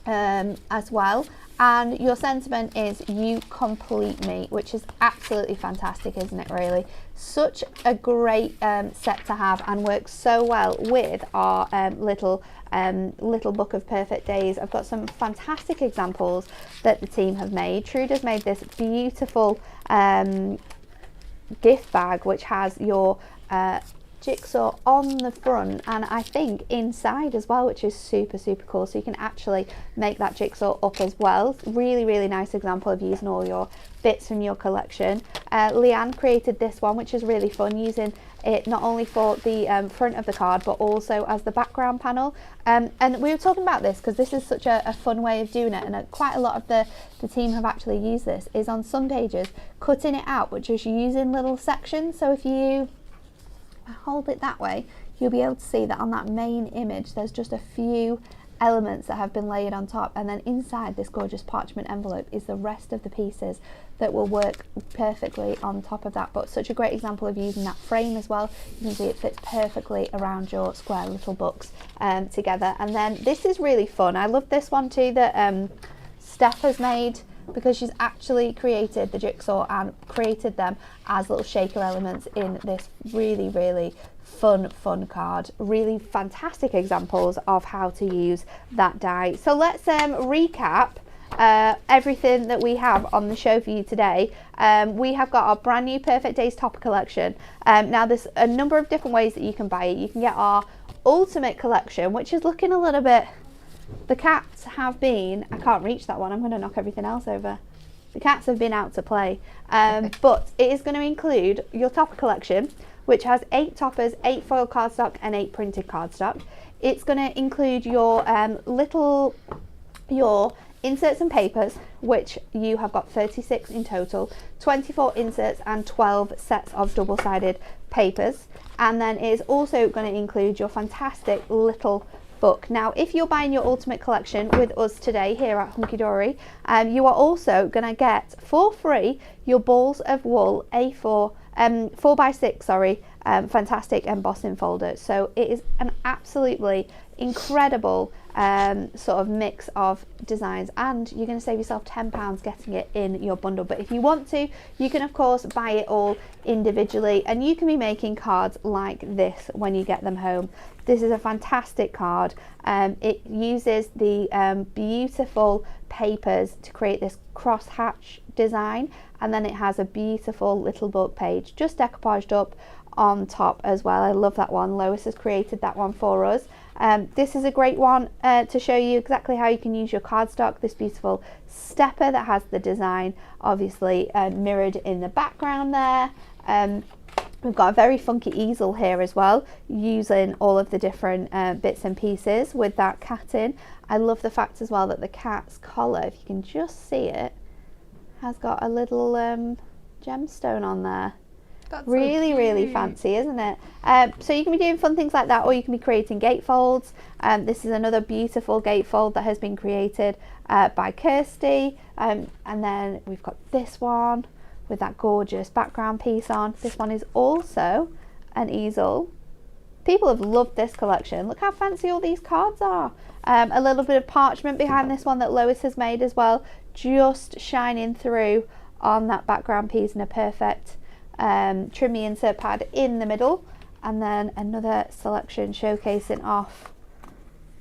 as well, and your sentiment is "you complete me," which is absolutely fantastic, isn't it? Really, such a great set to have, and works so well with our little book of perfect days. I've got some fantastic examples that the team have made. Truda's made this beautiful gift bag, which has your jigsaw on the front, and I think inside as well, which is super cool, so you can actually make that jigsaw up as well. Really nice example of using all your bits from your collection. Leanne created this one, which is really fun, using it not only for the front of the card, but also as the background panel. And we were talking about this because this is such a fun way of doing it, and quite a lot of the team have actually used this, is on some pages cutting it out but just using little sections. So if you hold it that way, you'll be able to see that on that main image there's just a few elements that have been layered on top, and then inside this gorgeous parchment envelope is the rest of the pieces that will work perfectly on top of that. But such a great example of using that frame as well. You can see it fits perfectly around your square little books together. And then this is really fun. I love this one too, that Steph has made, because she's actually created the jigsaw and created them as little shaker elements in this really fun card. Really fantastic examples of how to use that die. So let's recap everything that we have on the show for you today. We have got our brand new Perfect Days Topper collection. Now there's a number of different ways that you can buy it. You can get our Ultimate collection, which is looking a little bit, the cats have been, I can't reach that one, I'm going to knock everything else over. The cats have been out to play. But it is going to include your topper collection, which has 8 toppers, 8 foil cardstock and 8 printed cardstock. It's going to include your your inserts and papers, which you have got 36 in total, 24 inserts and 12 sets of double-sided papers. And then it is also going to include your fantastic little book. Now, if you're buying your Ultimate collection with us today here at Hunky Dory, you are also going to get for free your balls of wool A4 4x6 fantastic embossing folder. So it is an absolutely incredible sort of mix of designs, and you're going to save yourself £10 getting it in your bundle. But if you want to, you can of course buy it all individually, and you can be making cards like this when you get them home. This is a fantastic card. It uses the beautiful papers to create this crosshatch design, and then it has a beautiful little book page just decoupaged up on top as well. I love that one. Lois has created that one for us. This is a great one to show you exactly how you can use your cardstock. This beautiful stepper that has the design obviously mirrored in the background there. We've got a very funky easel here as well, using all of the different bits and pieces with that cat in. I love the fact as well that the cat's collar, if you can just see it, has got a little gemstone on there. That's really, so really cute. fancy, isn't it? So you can be doing fun things like that, or you can be creating gatefolds. This is another beautiful gatefold that has been created by Kirsty. And then we've got this one with that gorgeous background piece on. This one is also an easel. People have loved this collection. Look how fancy all these cards are. A little bit of parchment behind this one that Lois has made as well, just shining through on that background piece in a perfect trimmy insert pad in the middle, and then another selection showcasing off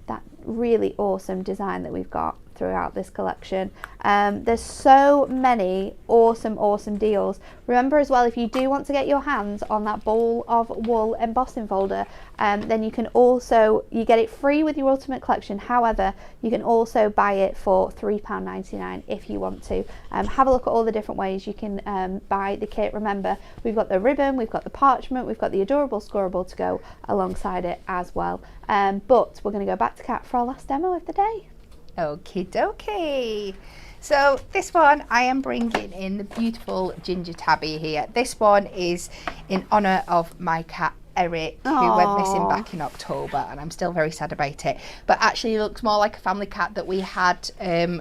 that really awesome design that we've got throughout this collection. There's so many awesome deals. Remember as well, if you do want to get your hands on that ball of wool embossing folder, then you can also, you get it free with your Ultimate Collection. However, you can also buy it for £3.99 if you want to. Have a look at all the different ways you can buy the kit. Remember, we've got the ribbon, we've got the parchment, we've got the adorable scoreable to go alongside it as well. But we're going to go back to Kat for our last demo of the day. Okie dokie. So this one I am bringing in the beautiful ginger tabby here. This one is in honour of my cat Eric, who went missing back in October, and I'm still very sad about it. But actually it looks more like a family cat that we had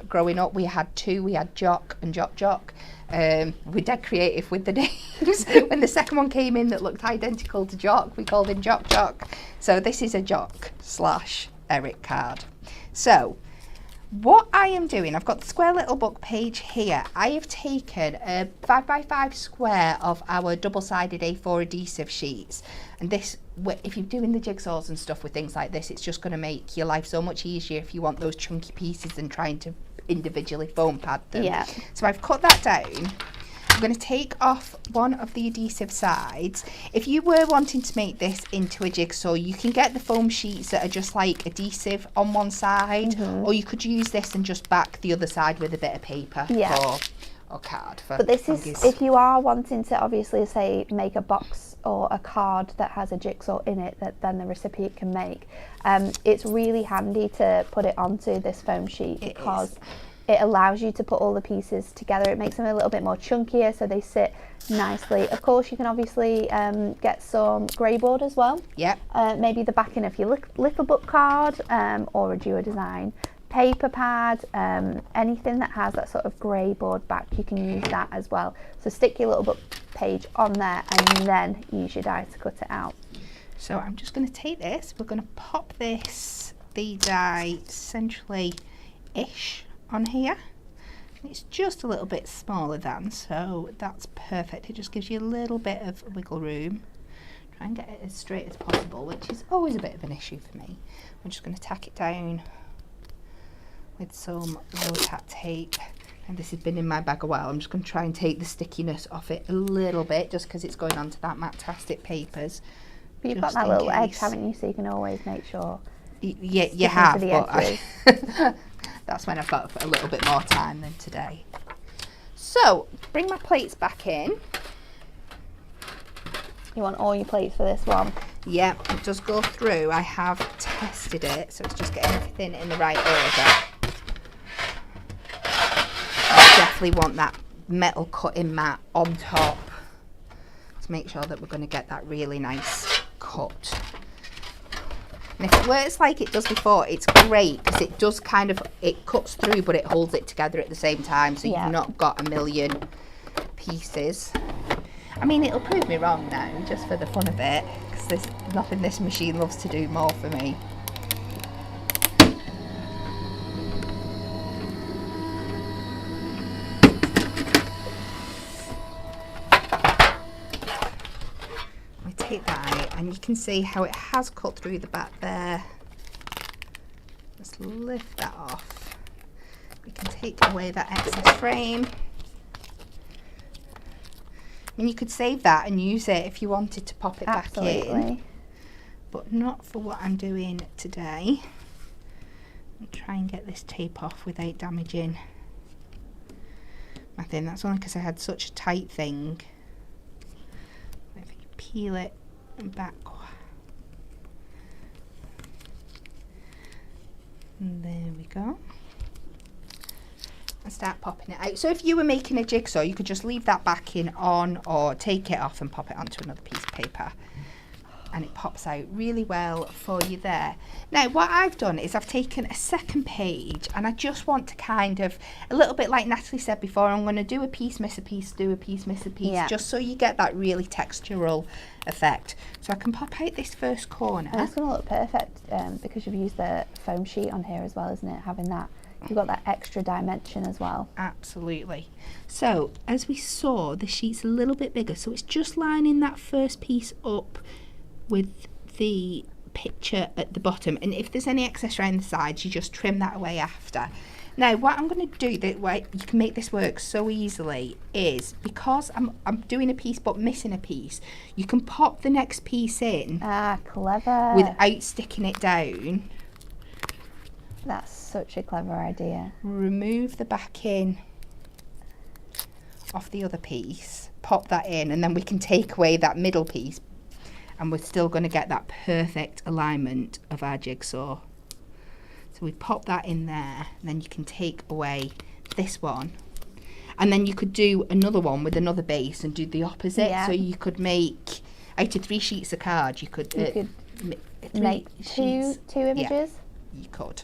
growing up. We had two. We had Jock and Jock. We're dead creative with the names. When the second one came in that looked identical to Jock, we called him Jock. So this is a Jock/Eric card. So what I am doing, I've got the square little book page here. I have taken a 5x5 square of our double-sided A4 adhesive sheets, and this, if you're doing the jigsaws and stuff with things like this, it's just going to make your life so much easier if you want those chunky pieces than trying to individually foam pad them. Yeah. So I've cut that down. I'm going to take off one of the adhesive sides. If you were wanting to make this into a jigsaw, you can get the foam sheets that are just like adhesive on one side, or you could use this and just back the other side with a bit of paper or card. But this is, if you are wanting to obviously say make a box or a card that has a jigsaw in it that then the recipient can make, it's really handy to put it onto this foam sheet because it allows you to put all the pieces together. It makes them a little bit more chunkier so they sit nicely. Of course, you can obviously get some grey board as well. Yeah. Maybe the backing of your little book card or a duo design paper pad, anything that has that sort of grey board back, you can use that as well. So stick your little book page on there and then use your die to cut it out. So I'm just going to take this, we're going to pop the die centrally-ish on here. It's just a little bit smaller than, so that's perfect. It just gives you a little bit of wiggle room. Try and get it as straight as possible, which is always a bit of an issue for me. I'm just going to tack it down with some low-tack tape, and this has been in my bag a while. I'm just going to try and take the stickiness off it a little bit, just because it's going onto that Matastic papers. But you've got that little edge, haven't you? So you can always make sure. Yeah, you have, but that's when I've got a little bit more time than today. So, bring my plates back in. You want all your plates for this one? Yeah, it does go through. I have tested it, so it's just getting everything in the right order. I definitely want that metal cutting mat on top to make sure that we're going to get that really nice cut. And if it works like it does before, it's great because it does kind of, it cuts through but it holds it together at the same time, so you've not got a million pieces. I mean, it'll prove me wrong now just for the fun of it, because there's nothing this machine loves to do more for me. Take that out, and you can see how it has cut through the back there. Let's lift that off. We can take away that excess frame. I mean, you could save that and use it if you wanted to pop it back in, but not for what I'm doing today. I'll try and get this tape off without damaging my thing. That's only because I had such a tight thing. peel it back. And there we go. And start popping it out. So if you were making a jigsaw, you could just leave that backing on or take it off and pop it onto another piece of paper. And it pops out really well for you there. Now what I've done is I've taken a second page and I just want to kind of, a little bit like Natalie said before, I'm going to do a piece, miss a piece, do a piece, miss a piece, just so you get that really textural effect. So I can pop out this first corner. And it's going to look perfect because you've used the foam sheet on here as well, isn't it? Having that, you've got that extra dimension as well. Absolutely. So as we saw, the sheet's a little bit bigger, so it's just lining that first piece up with the picture at the bottom, and if there's any excess around the sides you just trim that away after. Now what I'm going to do, that way you can make this work so easily, is because I'm doing a piece but missing a piece, you can pop the next piece in. Ah, clever. Without sticking it down. That's such a clever idea. Remove the backing off the other piece, pop that in, and then we can take away that middle piece, and we're still going to get that perfect alignment of our jigsaw. So we pop that in there, and then you can take away this one, and then you could do another one with another base and do the opposite. So you could make, out of 3 sheets of card, you could make two images. Yeah, you could.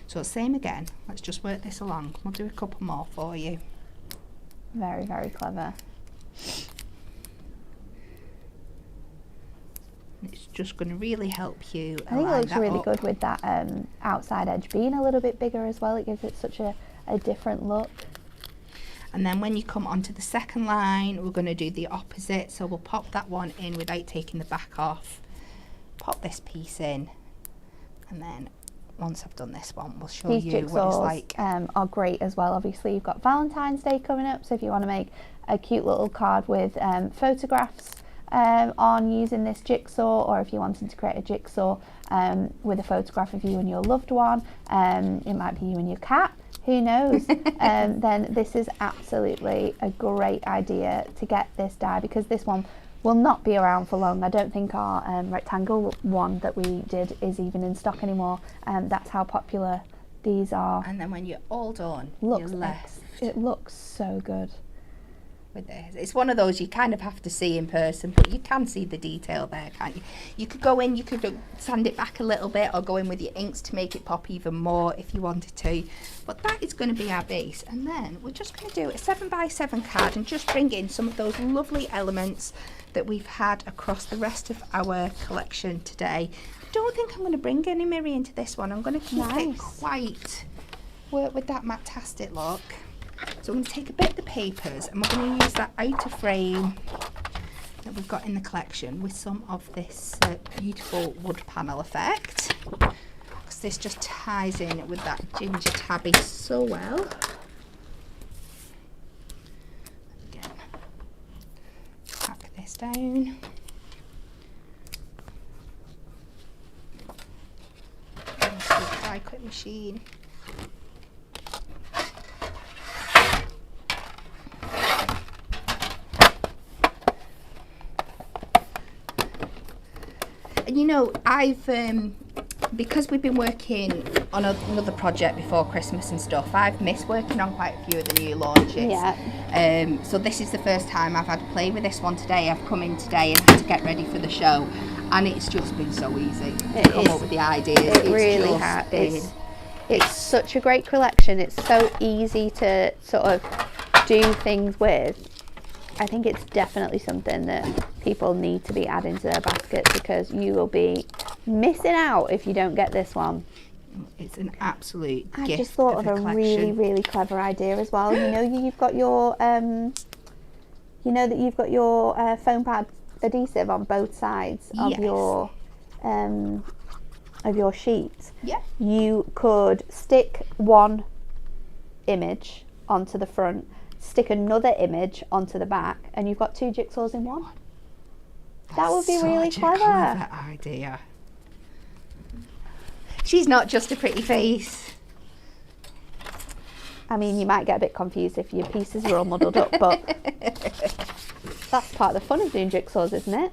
So same again, let's just work this along. We'll do a couple more for you. Very, very clever. It's just going to really help you. I think it looks really good with that outside edge being a little bit bigger as well. It gives it such a different look. And then when you come onto the second line, we're going to do the opposite. So we'll pop that one in without taking the back off. Pop this piece in, and then once I've done this one, we'll show you what it's like. Are great as well. Obviously, you've got Valentine's Day coming up, so if you want to make a cute little card with photographs on using this jigsaw, or if you're wanting to create a jigsaw with a photograph of you and your loved one, it might be you and your cat, who knows, then this is absolutely a great idea to get this die, because this one will not be around for long. I don't think our rectangle one that we did is even in stock anymore. That's how popular these are. And then when you're all done, it looks so good. With this, it's one of those you kind of have to see in person, but you can see the detail there, can't you? You could go in, you could sand it back a little bit, or go in with your inks to make it pop even more if you wanted to. But that is going to be our base, and then we're just going to do a 7x7 card and just bring in some of those lovely elements that we've had across the rest of our collection today. I don't think I'm going to bring any mirror into this one. I'm going to keep it quite, work with that matte-tastic look. So I'm going to take a bit of the papers, and we're going to use that outer frame that we've got in the collection with some of this beautiful wood panel effect, because this just ties in with that ginger tabby so well. Again, pack this down. Into the die cut machine. You know, I've because we've been working on another project before Christmas and stuff, I've missed working on quite a few of the new launches. Yeah. So this is the first time I've had to play with this one today. I've come in today and had to get ready for the show, and it's just been so easy to come up with the ideas. It really has. It's such a great collection. It's so easy to sort of do things with. I think it's definitely something that people need to be adding to their baskets, because you will be missing out if you don't get this one. It's an absolute gift. I just thought of a really, really clever idea as well. You know, you've got your, you know that you've got your foam pad adhesive on both sides of your sheet. Yeah. You could stick one image onto the front, stick another image onto the back, and you've got 2 jigsaws in one. That would be really clever. Clever idea. She's not just a pretty face. I mean, you might get a bit confused if your pieces are all muddled up, but that's part of the fun of doing jigsaws, isn't it?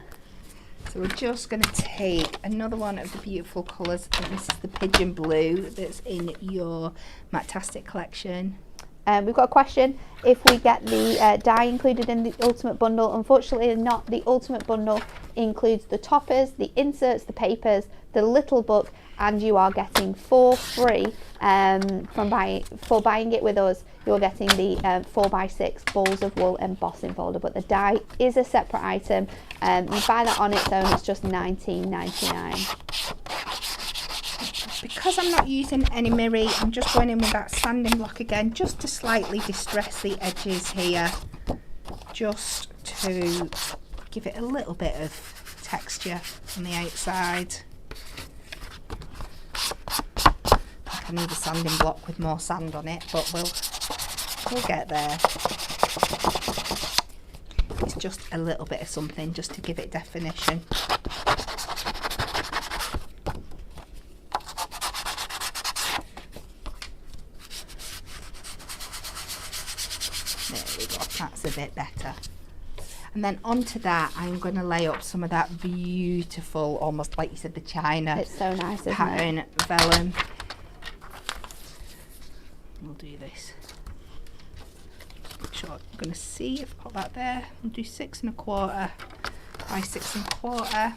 So we're just going to take another one of the beautiful colours. I think this is the pigeon blue that's in your Matastic collection. We've got a question. If we get the die included in the ultimate bundle, unfortunately not. The ultimate bundle includes the toppers, the inserts, the papers, the little book, and you are getting for free for buying it with us. You're getting the 4x6 balls of wool embossing folder, but the die is a separate item. You buy that on its own, it's just $19.99. Because I'm not using any mirror, I'm just going in with that sanding block again, just to slightly distress the edges here, just to give it a little bit of texture on the outside. I need a sanding block with more sand on it, but we'll get there. It's just a little bit of something just to give it definition. There we go, that's a bit better. And then onto that, I'm going to lay up some of that beautiful, almost like you said, the China. It's so nice, isn't pattern it? vellum. We'll do this. Make sure I'm going to see if I've got that there. We'll do 6 1/4 by 6 1/4.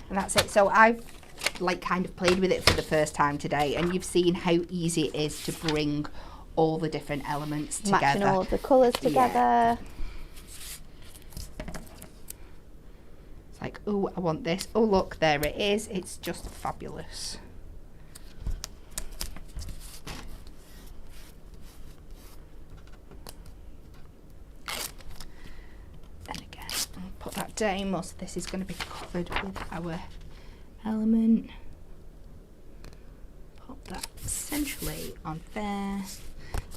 And that's it. So I've kind of played with it for the first time today, and you've seen how easy it is to bring all the different elements together. Matching all of the colours together. Yeah. It's like, oh, I want this. Oh, look, there it is. It's just fabulous. And again, I'll put that down. Most of this is going to be covered with our element. Pop that centrally on there.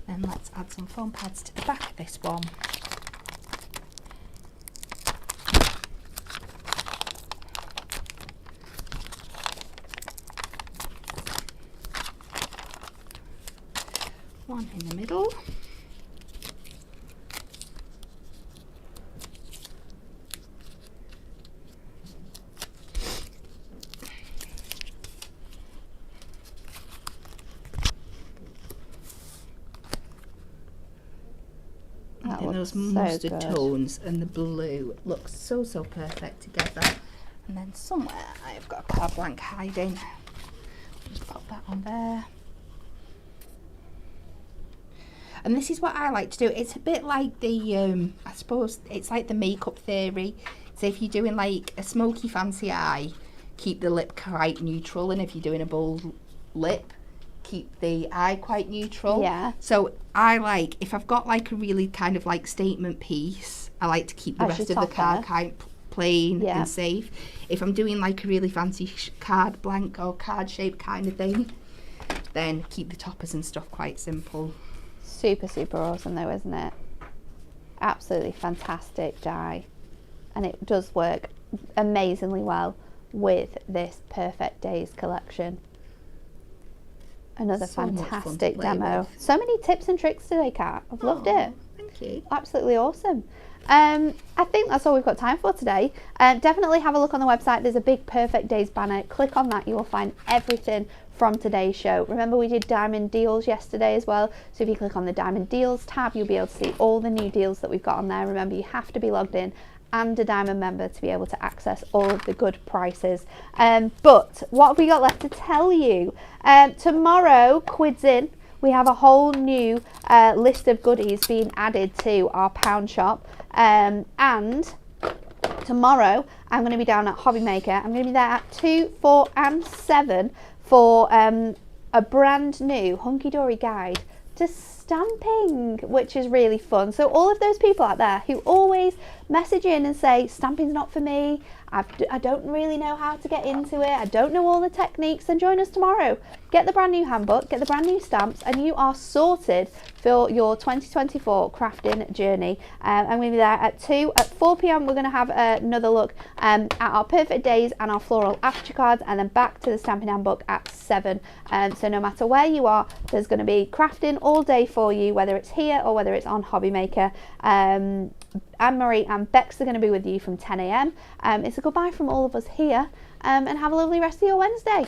Then let's add some foam pads to the back of this one. One in the middle. I think those mustard tones and the blue look so perfect together. And then somewhere I've got a card blank hiding. Just pop that on there. And this is what I like to do. It's a bit like the, I suppose it's like the makeup theory. So if you're doing like a smoky fancy eye, keep the lip quite neutral. And if you're doing a bold lip, keep the eye quite neutral. Yeah. So I like, if I've got like a really kind of like statement piece, I like to keep the rest of the card kind plain and safe. If I'm doing like a really fancy card blank or card shaped kind of thing, then keep the toppers and stuff quite simple. Super awesome though, isn't it? Absolutely fantastic die, and it does work amazingly well with this Purr-fect Days collection. Another fantastic demo. So many tips and tricks today, Kat. I've loved it. Thank you. Absolutely awesome. I think that's all we've got time for today. Definitely have a look on the website. There's a big Purr-fect Days banner. Click on that. You will find everything from today's show. Remember, we did diamond deals yesterday as well. So if you click on the diamond deals tab, you'll be able to see all the new deals that we've got on there. Remember, you have to be logged in and a diamond member to be able to access all of the good prices. But what have we got left to tell you? Tomorrow, quids in, we have a whole new list of goodies being added to our pound shop. And tomorrow I'm going to be down at Hobby Maker. I'm going to be there at 2, 4 and 7 for a brand new hunky dory guide to stamping, which is really fun. So all of those people out there who always message in and say stamping's not for me, I don't really know how to get into it, I don't know all the techniques, then join us tomorrow. Get the brand new handbook, get the brand new stamps, and you are sorted for your 2024 crafting journey. I'm going to be there at 2. At 4 p.m. we're going to have another look at our Purr-fect Days and our floral after cards, and then back to the stamping handbook at 7. So no matter where you are, there's going to be crafting all day for you, whether it's here or whether it's on Hobbymaker. Anne-Marie and Bex are going to be with you from 10 a.m. It's a goodbye from all of us here, and have a lovely rest of your Wednesday.